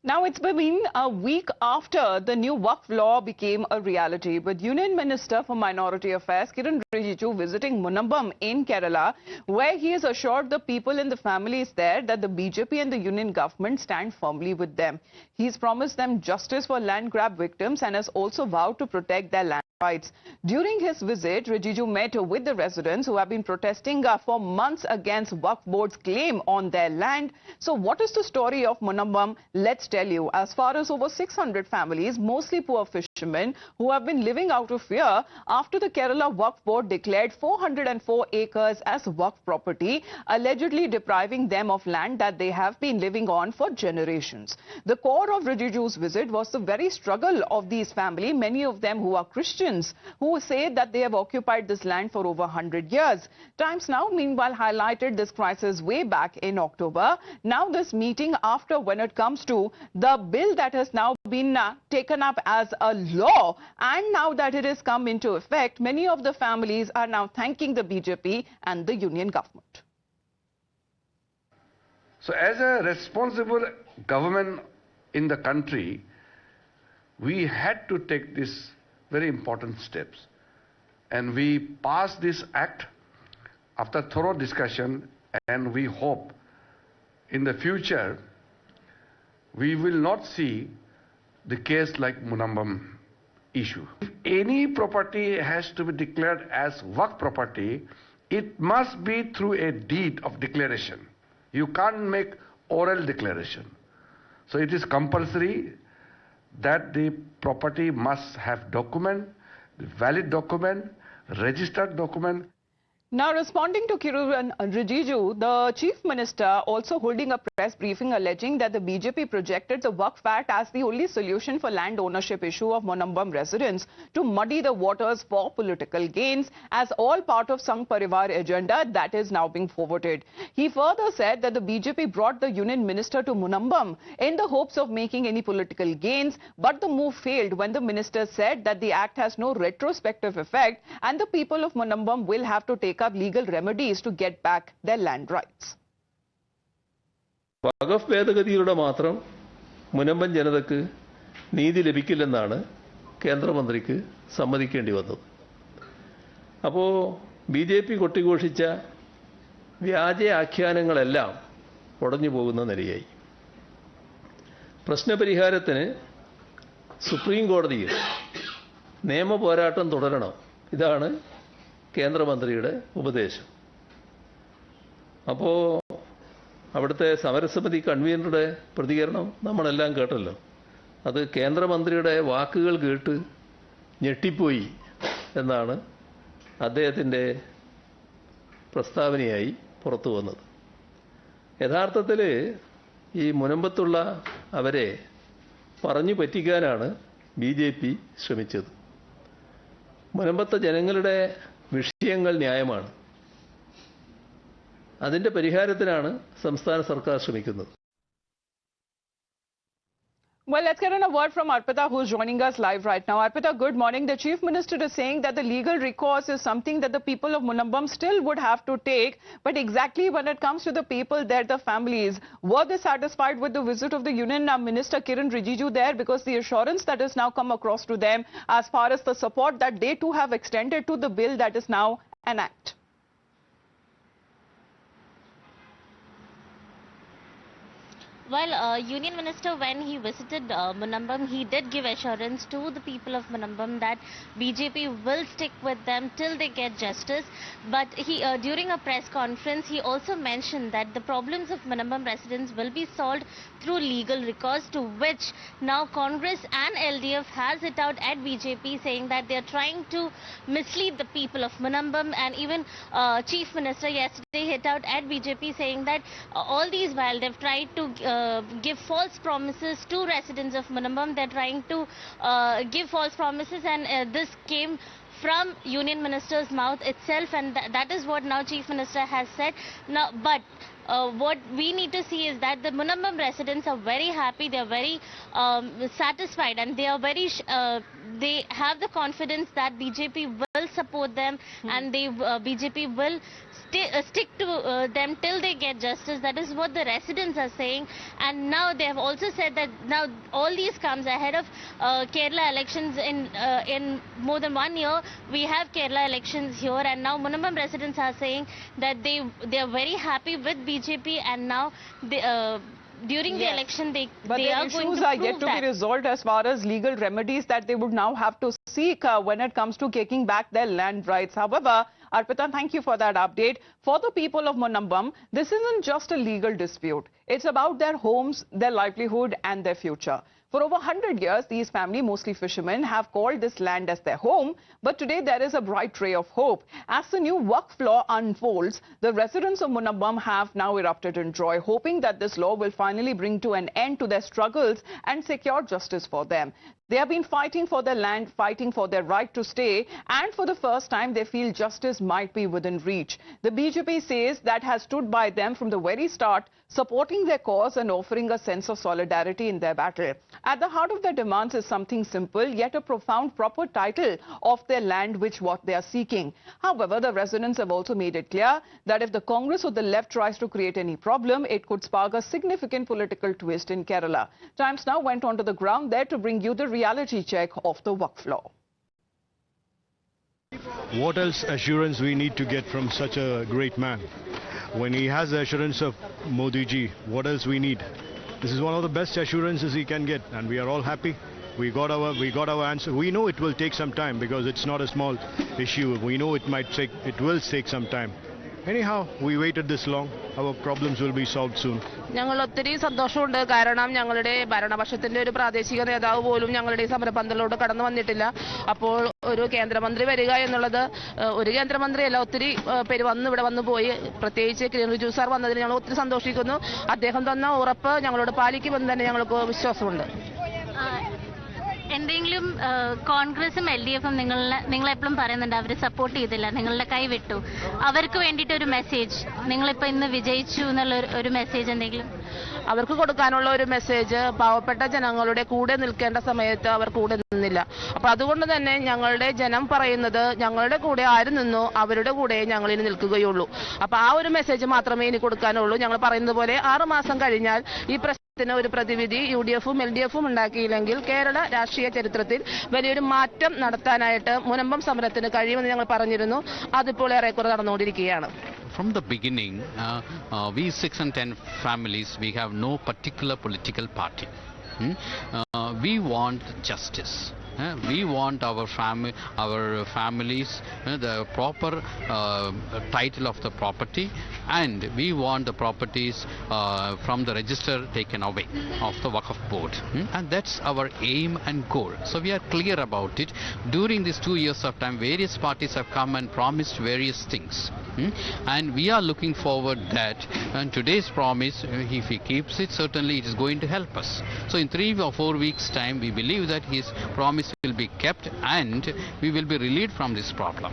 Now, it's been a week after the new Waqf law became a reality, with Union Minister for Minority Affairs Kiran Rijiju visiting Munambam in Kerala, where he has assured the people and the families there that the BJP and the union government stand firmly with them. He's promised them justice for land grab victims and has also vowed to protect their land rights. During his visit, Rijiju met with the residents who have been protesting for months against Waqf Board's claim on their land. So what is the story of Munambam? Let's tell you. As far as over 600 families, mostly poor fishermen, who have been living out of fear after the Kerala Waqf Board declared 404 acres as Waqf property, allegedly depriving them of land that they have been living on for generations. The core of Rijiju's visit was the very struggle of these families, many of them who are Christians, who say that they have occupied this land for over 100 years. Times Now, meanwhile, highlighted this crisis way back in October. Now this meeting after, when it comes to the bill that has now been taken up as a law, and now that it has come into effect, many of the families are now thanking the BJP and the union government. So as a responsible government in the country, we had to take these very important steps. And we passed this act after thorough discussion, and we hope in the future we will not see the case like Munambam issue. If any property has to be declared as Waqf property, it must be through a deed of declaration. You can't make oral declaration. So it is compulsory that the property must have document, valid document, registered document. Now, responding to Kiran Rijiju, the Chief Minister also holding a press briefing alleging that the BJP projected the Waqf Act as the only solution for land ownership issue of Munambam residents to muddy the waters for political gains, as all part of Sangh Parivar agenda that is now being forwarded. He further said that the BJP brought the Union Minister to Munambam in the hopes of making any political gains, but the move failed when the minister said that the act has no retrospective effect and the people of Munambam will have to take up legal remedies to get back their land rights. വഖഫ് ഭേദഗതിയിലൂടെ മാത്രം മുനമ്പം ജനതയ്ക്ക് നീതി ലഭിക്കില്ലെന്നാണ് കേന്ദ്രമന്ത്രിക്ക് സമ്മതിക്കേണ്ടി വന്നത്. അപ്പോൾ BJP കൊട്ടിഘോഷിച്ച വ്യാജ ആഖ്യാനങ്ങളെല്ലാം ഉടഞ്ഞു പോകുന്ന നിലയായി. പ്രശ്നപരിഹാരത്തിന് supreme കോടതിയിൽ നിയമപോരാട്ടം തുടരണം. ഇതാണ് കേന്ദ്രമന്ത്രിയുടെ ഉപദേശം. അപ്പോൾ അവിടുത്തെ സമരസമിതി കൺവീനറുടെ പ്രതികരണം നമ്മളെല്ലാം കേട്ടല്ലോ. അത് കേന്ദ്രമന്ത്രിയുടെ വാക്കുകൾ കേട്ട് ഞെട്ടിപ്പോയി എന്നാണ് അദ്ദേഹത്തിൻ്റെ പ്രസ്താവനയായി പുറത്തു വന്നത്. യഥാർത്ഥത്തിൽ ഈ മുനമ്പത്തുള്ള അവരെ പറഞ്ഞു പറ്റിക്കാനാണ് BJP ശ്രമിച്ചത്. മുനമ്പത്തെ ജനങ്ങളുടെ വിഷയങ്ങൾ ന്യായമാണ്. അതിന്റെ പരിഹാരത്തിനാണ് സംസ്ഥാന സർക്കാർ ശ്രമിക്കുന്നത്. Well, let's get on a word from Arpita, who's joining us live right now. Arpita, good morning. The Chief Minister is saying that the legal recourse is something that the people of Munambam still would have to take. But exactly when it comes to the people there, the families, were they satisfied with the visit of the Union Minister Kiran Rijiju there? Because the assurance that has now come across to them as far as the support that they too have extended to the bill that is now an act. Well, Union Minister, when he visited Munambam, he did give assurance to the people of Munambam that BJP will stick with them till they get justice. But he, during a press conference, he also mentioned that the problems of Munambam residents will be solved through legal recourse, to which now Congress and LDF has hit out at BJP, saying that they are trying to mislead the people of Munambam. And even Chief Minister yesterday hit out at BJP, saying that all these while they've tried to give false promises to residents of Munambam. They're trying to give false promises, and this came from Union Minister's mouth itself, and that is what now Chief Minister has said. Now, but what we need to see is that the Munambam residents are very happy, they are very satisfied, and they are very they have the confidence that BJP will will support them, and BJP will stick to them till they get justice. That is what the residents are saying. And now they have also said that now all these comes ahead of Kerala elections in more than 1 year. We have Kerala elections here, and now Munambam residents are saying that they are very happy with BJP, and now during the election they but they their are going issues to are prove yet to that. be resolved as far as legal remedies that they would now have to seek when it comes to taking back their land rights. However, Arpita, thank you for that update. For the people of Munambam, this isn't just a legal dispute. It's about their homes, their livelihood and their future. For over 100 years, these family, mostly fishermen, have called this land as their home. But today there is a bright ray of hope. As the new Waqf law unfolds, the residents of Munambam have now erupted in joy, hoping that this law will finally bring to an end to their struggles and secure justice for them. They have been fighting for their land, fighting for their right to stay, and for the first time they feel justice might be within reach. The BJP says that has stood by them from the very start, supporting their cause and offering a sense of solidarity in their battle. At the heart of their demands is something simple, yet a profound proper title of their land, which what they are seeking. However, the residents have also made it clear that if the Congress or the left tries to create any problem, it could spark a significant political twist in Kerala. Times Now went onto the ground there to bring you the reality check of the Waqf law. What else assurance we need to get from such a great man? When he has the assurance of Modi ji, what else we need? This is one of the best assurances he can get, and we are all happy. We got our answer. We know it will take some time because it's not a small issue. We know it will take some time. Anyhow, we waited this long. Our problems will be solved soon. ഞങ്ങൾ ഒത്തിരി സന്തോഷമുണ്ട്. കാരണം ഞങ്ങളുടെ ഭരണപക്ഷത്തിന്റെ ഒരു പ്രാദേശിക നേതാവ് പോലും ഞങ്ങളുടെ ഈ സമരപന്തലിലോട്ട് കടന്നു വന്നിട്ടില്ല. അപ്പോൾ ഒരു കേന്ദ്രമന്ത്രി വരിക എന്നുള്ളത് ഒരു കേന്ദ്രമന്ത്രിയല്ല, ഒത്തിരി പേര് ഇവിടെ വന്നു പോയി. പ്രത്യേകിച്ച് കിരൺ റിജിജു സാർ വന്നതിന് ഞങ്ങൾ ഒത്തിരി സന്തോഷിക്കുന്നു. അദ്ദേഹം തന്ന ഉറപ്പ് ഞങ്ങളോട് പാലിക്കുമെന്ന് തന്നെ ഞങ്ങൾക്ക് വിശ്വാസമുണ്ട്. എന്തെങ്കിലും കോൺഗ്രസും LDFും നിങ്ങളെപ്പോഴും പറയുന്നുണ്ട് അവർ സപ്പോർട്ട് ചെയ്തില്ല, നിങ്ങളുടെ കൈ വിട്ടു. അവർക്ക് വേണ്ടിയിട്ട് ഒരു മെസ്സേജ്, നിങ്ങളിപ്പോൾ ഇന്ന് വിജയിച്ചു എന്നുള്ള ഒരു മെസ്സേജ് എന്തെങ്കിലും അവർക്ക് കൊടുക്കാനുള്ള ഒരു മെസ്സേജ്, പാവപ്പെട്ട ജനങ്ങളുടെ കൂടെ നിൽക്കേണ്ട സമയത്ത് അവർ കൂടെ നിന്നില്ല. അപ്പോൾ അതുകൊണ്ട് തന്നെ ഞങ്ങളുടെ ജനം പറയുന്നത് ഞങ്ങളുടെ കൂടെ ആര് നിന്നോ അവരുടെ കൂടെ ഞങ്ങൾ ഇനി നിൽക്കുകയുള്ളൂ. അപ്പോൾ ആ ഒരു മെസ്സേജ് മാത്രമേ ഇനി കൊടുക്കാനുള്ളൂ. ഞങ്ങൾ പറയുന്നത് പോലെ 6 മാസം കഴിഞ്ഞാൽ ഈ പ്രശ്നത്തിന് ഒരു പ്രതിവിധി UDFും LDFും ഉണ്ടാക്കിയില്ലെങ്കിൽ കേരള രാഷ്ട്രീയ ചരിത്രത്തിൽ വലിയൊരു മാറ്റം നടത്താനായിട്ട് മുനമ്പം സമരത്തിന് കഴിയുമെന്ന് ഞങ്ങൾ പറഞ്ഞിരുന്നു. അതിപ്പോൾ ഏറെക്കുറെ നടന്നുകൊണ്ടിരിക്കുകയാണ്. From the beginning, we 6 and 10 families, we have no particular political party. We want justice. We want our families the proper title of the property, and we want the properties from the register taken away of the Waqf board, and that's our aim and goal. So we are clear about it. During these 2 years of time, various parties have come and promised various things, and we are looking forward that and today's promise, if he keeps it, certainly it is going to help us. So in 3 or 4 weeks time, we believe that his promise will be kept and we will be relieved from this problem.